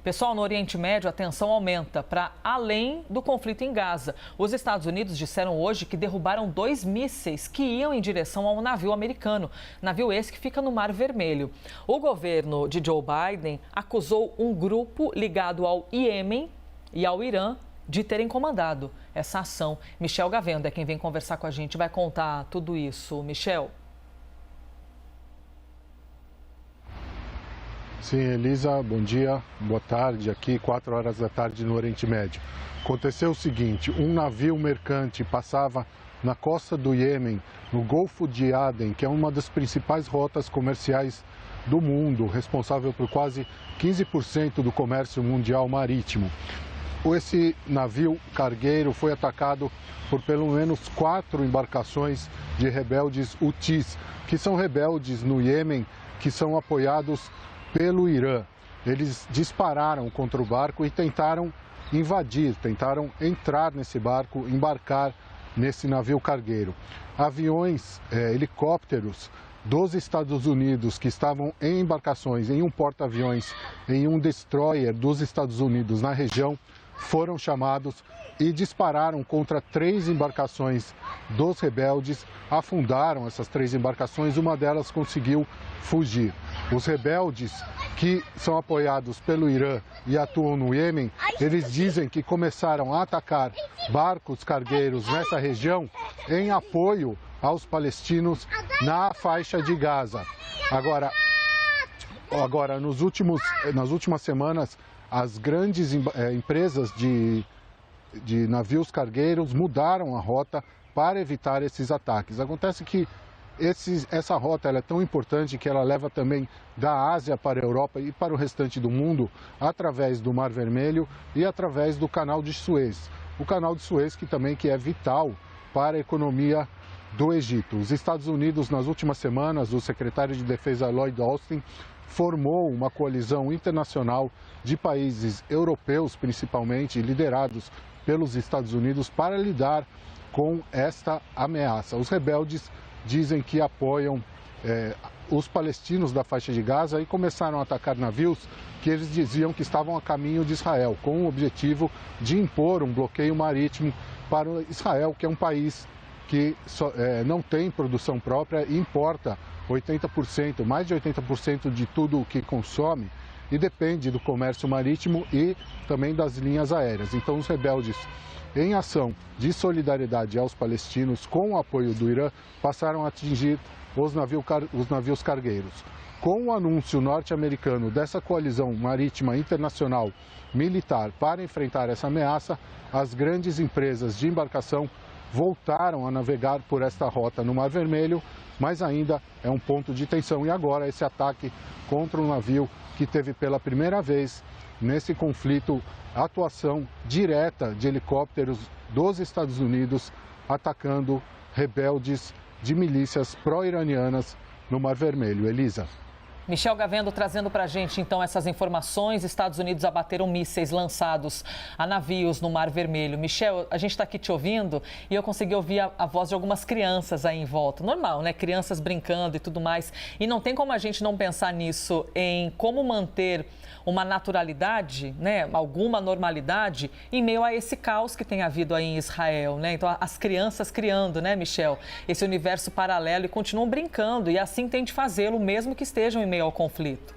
Pessoal, no Oriente Médio, a tensão aumenta para além do conflito em Gaza. Os Estados Unidos disseram hoje que derrubaram 2 mísseis que iam em direção a um navio americano. Navio esse que fica no Mar Vermelho. O governo de Joe Biden acusou um grupo ligado ao Iêmen e ao Irã de terem comandado essa ação. Michel Gavendo é quem vem conversar com a gente, vai contar tudo isso. Michel. Sim, Elisa, bom dia, boa tarde, aqui 4 horas da tarde no Oriente Médio. Aconteceu o seguinte, um navio mercante passava na costa do Iêmen, no Golfo de Aden, que é uma das principais rotas comerciais do mundo, responsável por quase 15% do comércio mundial marítimo. Esse navio cargueiro foi atacado por pelo menos 4 embarcações de rebeldes Houthis, que são rebeldes no Iêmen, que são apoiados pelo Irã. Eles dispararam contra o barco e tentaram invadir, tentaram entrar nesse barco, embarcar nesse navio cargueiro. Aviões, helicópteros dos Estados Unidos que estavam em embarcações, em um porta-aviões, em um destroyer dos Estados Unidos na região, foram chamados e dispararam contra 3 embarcações dos rebeldes, afundaram essas 3 embarcações, uma delas conseguiu fugir. Os rebeldes, que são apoiados pelo Irã e atuam no Iêmen, eles dizem que começaram a atacar barcos cargueiros nessa região em apoio aos palestinos na faixa de Gaza. Agora nas últimas semanas, as grandes empresas de navios cargueiros mudaram a rota para evitar esses ataques. Acontece que essa rota ela é tão importante que ela leva também da Ásia para a Europa e para o restante do mundo através do Mar Vermelho e através do Canal de Suez. O Canal de Suez que é vital para a economia do Egito. Os Estados Unidos, nas últimas semanas, o secretário de Defesa Lloyd Austin formou uma coalizão internacional de países europeus, principalmente, liderados pelos Estados Unidos, para lidar com esta ameaça. Os rebeldes dizem que apoiam os palestinos da faixa de Gaza e começaram a atacar navios que eles diziam que estavam a caminho de Israel, com o objetivo de impor um bloqueio marítimo para Israel, que é um país que não tem produção própria e importa 80%, mais de 80% de tudo o que consome e depende do comércio marítimo e também das linhas aéreas. Então, os rebeldes, em ação de solidariedade aos palestinos, com o apoio do Irã, passaram a atingir os navios cargueiros. Com o anúncio norte-americano dessa coalizão marítima internacional militar para enfrentar essa ameaça, as grandes empresas de embarcação voltaram a navegar por esta rota no Mar Vermelho, mas ainda é um ponto de tensão. E agora esse ataque contra um navio que teve pela primeira vez nesse conflito atuação direta de helicópteros dos Estados Unidos atacando rebeldes de milícias pró-iranianas no Mar Vermelho. Elisa. Michel Gavendo trazendo para a gente, então, essas informações. Estados Unidos abateram mísseis lançados a navios no Mar Vermelho. Michel, a gente está aqui te ouvindo e eu consegui ouvir a voz de algumas crianças aí em volta. Normal, né? Crianças brincando e tudo mais. E não tem como a gente não pensar nisso, em como manter uma naturalidade, né? Alguma normalidade em meio a esse caos que tem havido aí em Israel, né? Então, as crianças criando, né, Michel, esse universo paralelo e continuam brincando. E assim tem de fazê-lo, mesmo que estejam em meio ao conflito.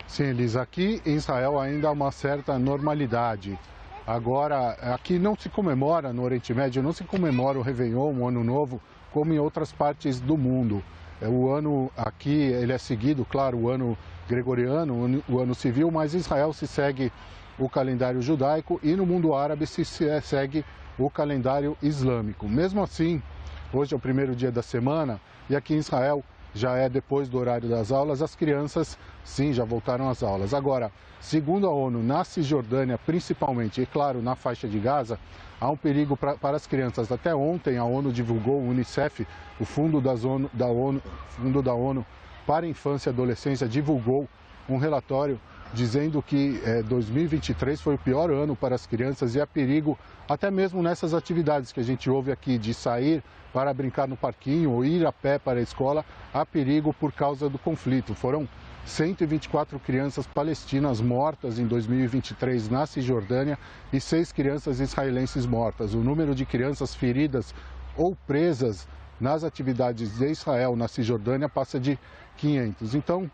Sim, Elisa, aqui em Israel ainda há uma certa normalidade. Agora, aqui não se comemora, no Oriente Médio, não se comemora o Réveillon, o Ano Novo, como em outras partes do mundo. O ano aqui, ele é seguido, claro, o ano gregoriano, o ano civil, mas em Israel se segue o calendário judaico e no mundo árabe se segue o calendário islâmico. Mesmo assim, hoje é o primeiro dia da semana e aqui em Israel já é depois do horário das aulas, as crianças, sim, já voltaram às aulas. Agora, segundo a ONU, na Cisjordânia, principalmente, e claro, na faixa de Gaza, há um perigo para as crianças. Até ontem a ONU divulgou, o Unicef, o Fundo da ONU para a Infância e Adolescência, divulgou um relatório dizendo que 2023 foi o pior ano para as crianças e há perigo até mesmo nessas atividades que a gente ouve aqui de sair para brincar no parquinho ou ir a pé para a escola, há perigo por causa do conflito. Foram 124 crianças palestinas mortas em 2023 na Cisjordânia e 6 crianças israelenses mortas. O número de crianças feridas ou presas nas atividades de Israel na Cisjordânia passa de 500. Então,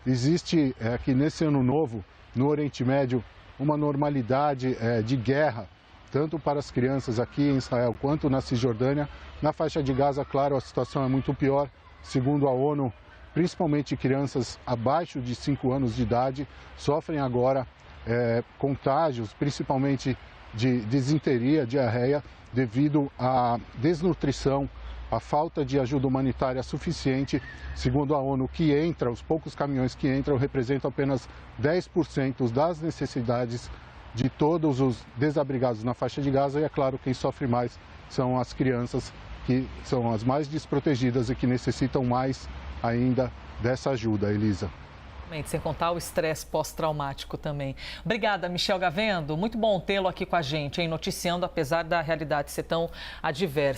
existe aqui nesse ano novo, no Oriente Médio, uma normalidade de guerra, tanto para as crianças aqui em Israel quanto na Cisjordânia. Na faixa de Gaza, claro, a situação é muito pior. Segundo a ONU, principalmente crianças abaixo de 5 anos de idade sofrem agora contágios, principalmente de disenteria, diarreia, devido à desnutrição, a falta de ajuda humanitária suficiente. Segundo a ONU, os poucos caminhões que entram representam apenas 10% das necessidades de todos os desabrigados na faixa de Gaza. E é claro, quem sofre mais são as crianças, que são as mais desprotegidas e que necessitam mais ainda dessa ajuda, Elisa. Sem contar o estresse pós-traumático também. Obrigada, Michel Gavendo. Muito bom tê-lo aqui com a gente, noticiando, apesar da realidade ser tão adversa.